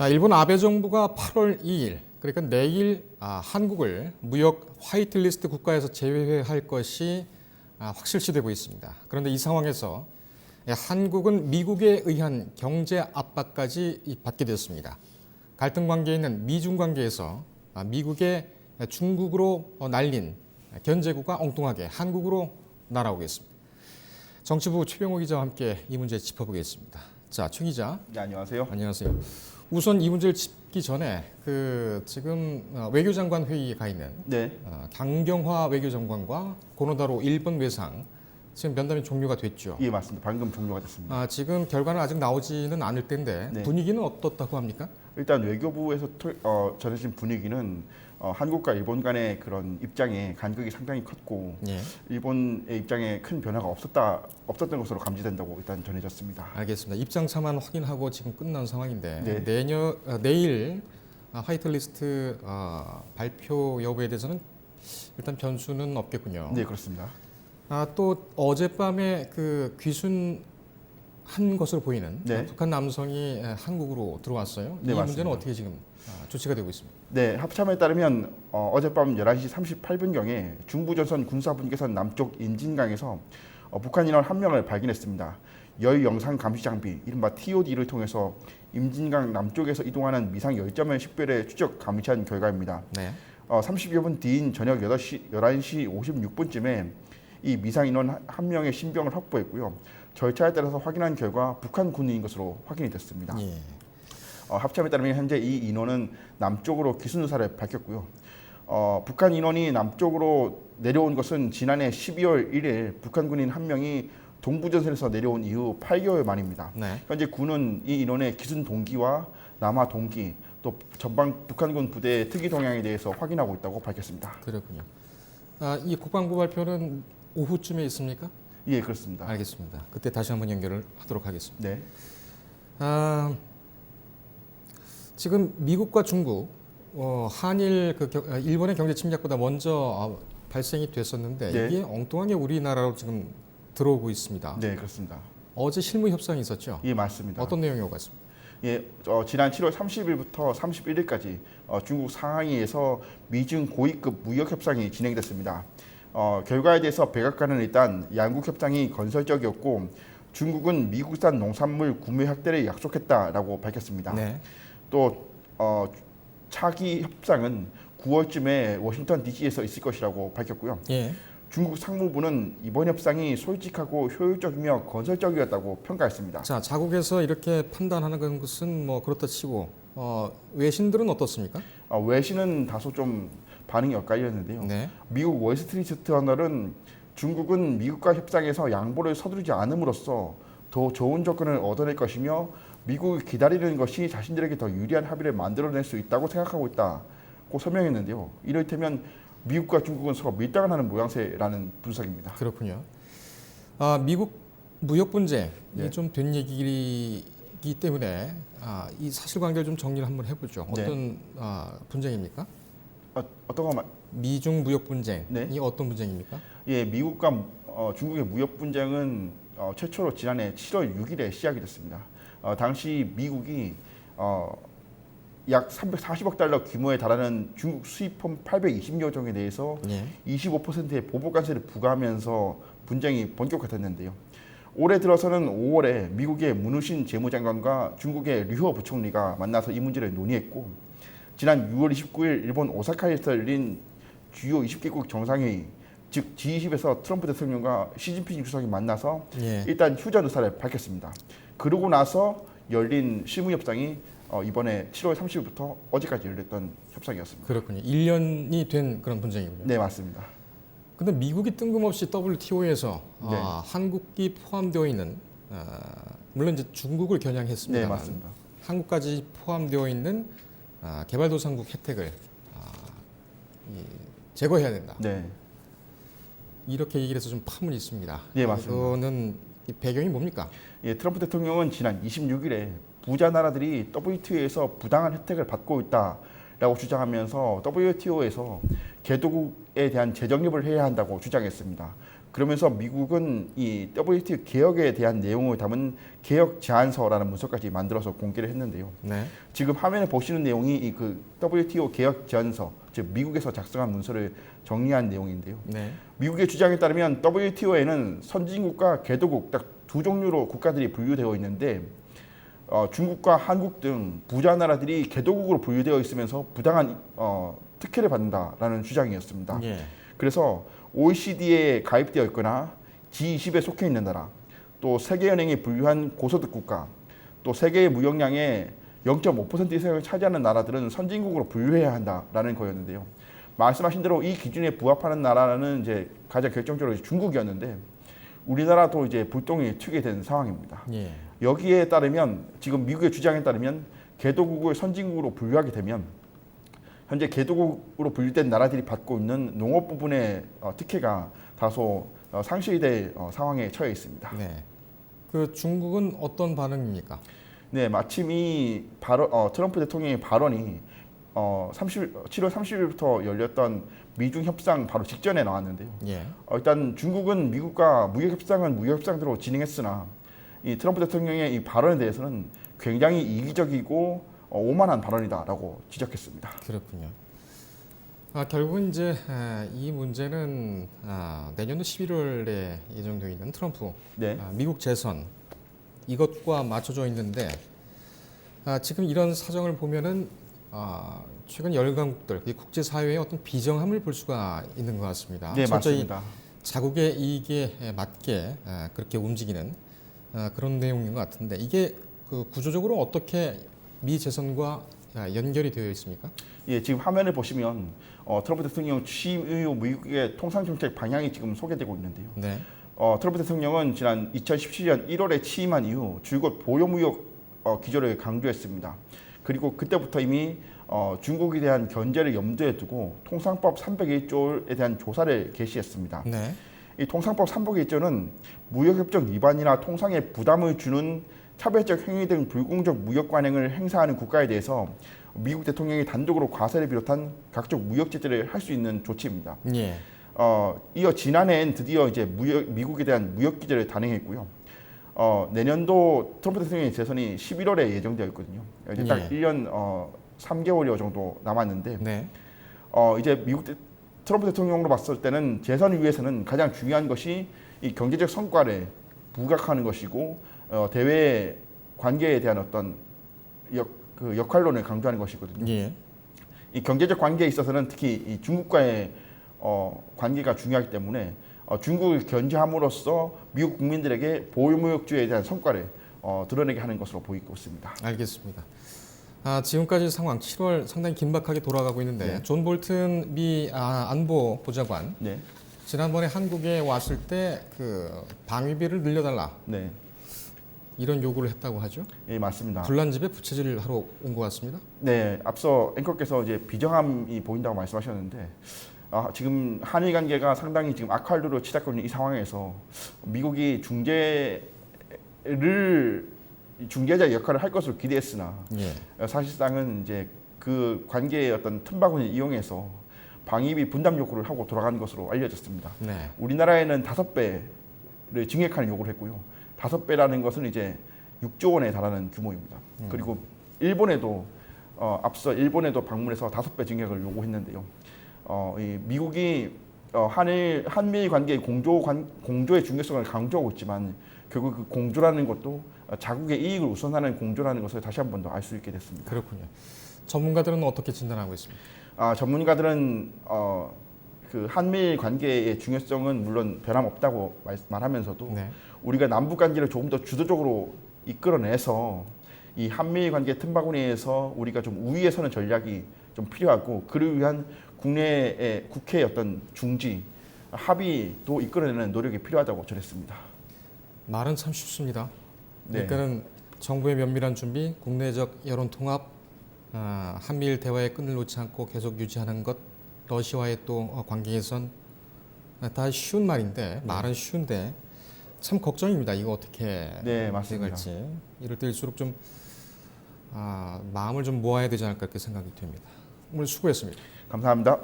일본 아베 정부가 8월 2일, 그러니까 내일 한국을 무역 화이트리스트 국가에서 제외할 것이 확실시되고 있습니다. 그런데 이 상황에서 한국은 미국에 의한 경제 압박까지 받게 되었습니다. 갈등 관계에 있는 미중 관계에서 미국의 중국으로 날린 견제구가 엉뚱하게 한국으로 날아오겠습니다. 정치부 최병호 기자와 함께 이 문제 짚어보겠습니다. 자, 최 기자. 네, 안녕하세요. 안녕하세요. 우선 이 문제를 짚기 전에 지금 외교장관 회의에 가 있는 네, 강경화 외교장관과 고노다로 일본 외상 지금 면담이 종료가 됐죠. 예, 맞습니다. 방금 종료가 됐습니다. 지금 결과는 아직 나오지는 않을 텐데 네. 분위기는 어떻다고 합니까? 일단 외교부에서 전해진 분위기는 한국과 일본 간의 그런 입장의 간극이 상당히 컸고 예, 일본의 입장에 큰 변화가 없었던 것으로 감지된다고 일단 전해졌습니다. 알겠습니다. 입장차만 확인하고 지금 끝난 상황인데 네. 내일 화이트리스트 발표 여부에 대해서는 일단 변수는 없겠군요. 네, 그렇습니다. 또 어젯밤에 귀순한 것으로 보이는 네. 북한 남성이 한국으로 들어왔어요. 네, 이 맞습니다. 문제는 어떻게 지금 조치가 되고 있습니다. 네, 합참에 따르면 어젯밤 11시 38분경에 중부전선 군사분계선 남쪽 임진강에서 북한 인원 한 명을 발견했습니다. 열영상 감시 장비, 이른바 TOD를 통해서 임진강 남쪽에서 이동하는 미상 열점을 식별해 추적 감시한 결과입니다. 네. 30여 분 뒤인 저녁 11시 56분쯤에 이 미상 인원 한 명의 신병을 확보했고요. 절차에 따라서 확인한 결과 북한 군인인 것으로 확인이 됐습니다. 예. 합참에 따르면 현재 이 인원은 남쪽으로 기순 사를 밝혔고요. 북한 인원이 남쪽으로 내려온 것은 지난해 12월 1일 북한 군인 한 명이 동부전선에서 내려온 이후 8개월 만입니다. 네. 현재 군은 이 인원의 기순 동기와 남하 동기, 또 전방 북한군 부대의 특이 동향에 대해서 확인하고 있다고 밝혔습니다. 그렇군요. 이 국방부 발표는 오후쯤에 있습니까? 예, 그렇습니다. 알겠습니다. 그때 다시 한번 연결을 하도록 하겠습니다. 네. 지금 미국과 중국, 한일 일본의 경제 침략보다 먼저 발생이 됐었는데 네. 이게 엉뚱하게 우리나라로 지금 들어오고 있습니다. 네, 그렇습니다. 어제 실무 협상이 있었죠. 예, 맞습니다. 어떤 내용이 오갔습니까? 예, 지난 7월 30일부터 31일까지 중국 상하이에서 미중 고위급 무역 협상이 진행됐습니다. 결과에 대해서 백악관은 일단 양국 협상이 건설적이었고 중국은 미국산 농산물 구매 확대를 약속했다라고 밝혔습니다. 네. 또 차기 협상은 9월쯤에 워싱턴 DC에서 있을 것이라고 밝혔고요. 예. 중국 상무부는 이번 협상이 솔직하고 효율적이며 건설적이었다고 평가했습니다. 자, 자국에서 이렇게 판단하는 것은 뭐 그렇다 치고 외신들은 어떻습니까? 외신은 다소 좀 반응이 엇갈렸는데요. 네. 미국 월스트리트 저널은 중국은 미국과 협상에서 양보를 서두르지 않음으로써 더 좋은 조건을 얻어낼 것이며 미국이 기다리는 것이 자신들에게 더 유리한 합의를 만들어낼 수 있다고 생각하고 있다고 설명했는데요. 이를테면 미국과 중국은 서로 밀당을 하는 모양새라는 분석입니다. 그렇군요. 미국 무역 분쟁이 네. 좀 된 얘기이기 때문에 이 사실관계를 좀 정리를 한번 해보죠. 네. 어떤 분쟁입니까? 어떤 거 미중 무역 분쟁이 네. 어떤 분쟁입니까? 예, 미국과 중국의 무역 분쟁은 최초로 지난해 7월 6일에 시작이 됐습니다. 당시 미국이 약 340억 달러 규모에 달하는 중국 수입품 820여 종에 대해서 예. 25%의 보복 관세를 부과하면서 분쟁이 본격화됐는데요. 올해 들어서는 5월에 미국의 문우신 재무장관과 중국의 류허 부총리가 만나서 이 문제를 논의했고 지난 6월 29일 일본 오사카에서 열린 주요 20개국 정상회의 즉 G20에서 트럼프 대통령과 시진핑 주석이 만나서 예. 일단 휴전 의사를 밝혔습니다. 그러고 나서 열린 실무협상이 이번에 7월 30일부터 어제까지 열렸던 협상이었습니다. 그렇군요. 1년이 된 그런 분쟁이군요. 네, 맞습니다. 근데 미국이 뜬금없이 WTO에서 네. 한국이 포함되어 있는 물론 이제 중국을 겨냥했습니다. 네, 맞습니다. 한국까지 포함되어 있는 개발도상국 혜택을 제거해야 된다. 네, 이렇게 얘기를 해서 좀 파문이 있습니다. 네, 맞습니다. 이거는 이 배경이 뭡니까? 예, 트럼프 대통령은 지난 26일에 부자 나라들이 WTO에서 부당한 혜택을 받고 있다라고 주장하면서 WTO에서 개도국에 대한 재정립을 해야 한다고 주장했습니다. 그러면서 미국은 이 WTO 개혁에 대한 내용을 담은 개혁 제안서라는 문서까지 만들어서 공개를 했는데요. 네. 지금 화면에 보시는 내용이 이 그 WTO 개혁 제안서, 즉 미국에서 작성한 문서를 정리한 내용인데요. 네. 미국의 주장에 따르면 WTO에는 선진국과 개도국 딱 두 종류로 국가들이 분류되어 있는데 중국과 한국 등 부자 나라들이 개도국으로 분류되어 있으면서 부당한 특혜를 받는다라는 주장이었습니다. 예. 그래서 OECD에 가입되어 있거나 G20에 속해 있는 나라, 또 세계은행이 분류한 고소득 국가, 또 세계의 무역량의 0.5% 이상을 차지하는 나라들은 선진국으로 분류해야 한다라는 거였는데요. 말씀하신 대로 이 기준에 부합하는 나라는 이제 가장 결정적으로 중국이었는데 우리나라도 이제 불똥이 튀게 된 상황입니다. 예. 여기에 따르면 지금 미국의 주장에 따르면 개도국을 선진국으로 분류하게 되면 현재 개도국으로 분류된 나라들이 받고 있는 농업 부분의 특혜가 다소 상실이 될 상황에 처해 있습니다. 네. 그 중국은 어떤 반응입니까? 네, 마침 이 트럼프 대통령의 발언이 7월 30일부터 열렸던 미중 협상 바로 직전에 나왔는데요. 예. 일단 중국은 미국과 무역 협상은 무역 협상대로 진행했으나 이 트럼프 대통령의 이 발언에 대해서는 굉장히 이기적이고 오만한 발언이다라고 지적했습니다. 그렇군요. 결국은 이제 이 문제는 내년도 11월에 예정되어 있는 트럼프 네, 미국 재선 이것과 맞춰져 있는데 지금 이런 사정을 보면은 최근 열강국들, 이 국제사회의 어떤 비정함을 볼 수가 있는 것 같습니다. 네 철저히 맞습니다. 자국의 이익에 맞게 그렇게 움직이는 그런 내용인 것 같은데 이게 그 구조적으로 어떻게 미 재선과 연결이 되어 있습니까? 예, 지금 화면을 보시면 트럼프 대통령 취임 이후 미국의 통상 정책 방향이 지금 소개되고 있는데요. 네. 트럼프 대통령은 지난 2017년 1월에 취임한 이후 줄곧 보호무역 기조를 강조했습니다. 그리고 그때부터 이미 중국에 대한 견제를 염두에 두고 통상법 301조에 대한 조사를 개시했습니다. 네. 이 통상법 301조는 무역협정 위반이나 통상에 부담을 주는 차별적 행위 등 불공정 무역 관행을 행사하는 국가에 대해서 미국 대통령이 단독으로 과세를 비롯한 각종 무역 제재를 할 수 있는 조치입니다. 예. 이어 지난해엔 드디어 이제 미국에 대한 무역 규제를 단행했고요. 내년도 트럼프 대통령의 재선이 11월에 예정되어 있거든요. 이제 딱 예. 1년 3개월여 정도 남았는데 네. 이제 트럼프 대통령으로 봤을 때는 재선 위해서는 가장 중요한 것이 이 경제적 성과를 부각하는 것이고 대외 관계에 대한 어떤 역할론을 강조하는 것이거든요. 예. 이 경제적 관계에 있어서는 특히 이 중국과의 관계가 중요하기 때문에 중국을 견제함으로써 미국 국민들에게 보호무역주의에 대한 성과를 드러내게 하는 것으로 보이고 있습니다. 알겠습니다. 지금까지 상황 7월 상당히 긴박하게 돌아가고 있는데 네. 존 볼튼 미 안보 보좌관 네, 지난번에 한국에 왔을 때 그 방위비를 늘려달라 네, 이런 요구를 했다고 하죠. 예, 맞습니다. 불난집에 부채질을 하러 온 것 같습니다. 네, 앞서 앵커께서 이제 비정함이 보인다고 말씀하셨는데 지금 한일 관계가 상당히 지금 악화로 치닫고 있는 이 상황에서 미국이 중재자 역할을 할 것으로 기대했으나 예. 사실상은 이제 그 관계의 어떤 틈바구니를 이용해서 방위비 분담 요구를 하고 돌아간 것으로 알려졌습니다. 네. 우리나라에는 5배를 증액하는 요구를 했고요. 5배라는 것은 이제 6조 원에 달하는 규모입니다. 그리고 일본에도 앞서 일본에도 방문해서 5배 증액을 요구했는데요. 이 미국이 한미 관계의 공조의 중요성을 강조하고 있지만 결국 그 공조라는 것도 자국의 이익을 우선하는 공조라는 것을 다시 한 번 더 알 수 있게 됐습니다. 그렇군요. 전문가들은 어떻게 진단하고 있습니까? 전문가들은 그 한미 관계의 중요성은 물론 변함없다고 말하면서도 네. 우리가 남북 관계를 조금 더 주도적으로 이끌어내서 이 한미 관계 틈바구니에서 우리가 좀 우위에 서는 전략이 좀 필요하고 그를 위한 국내의 국회의 어떤 중지 합의도 이끌어내는 노력이 필요하다고 전했습니다. 말은 참 쉽습니다. 네. 그러니까는 정부의 면밀한 준비, 국내적 여론 통합, 한미일 대화의 끈을 놓지 않고 계속 유지하는 것, 러시아와의 또 관계 개선 다 쉬운 말인데 말은 쉬운데 참 걱정입니다. 이거 어떻게 네, 맞습니다. 돼갈지 이럴 때일수록 좀 마음을 좀 모아야 되지 않을까 그렇게 생각이 됩니다. 오늘 수고했습니다. 감사합니다.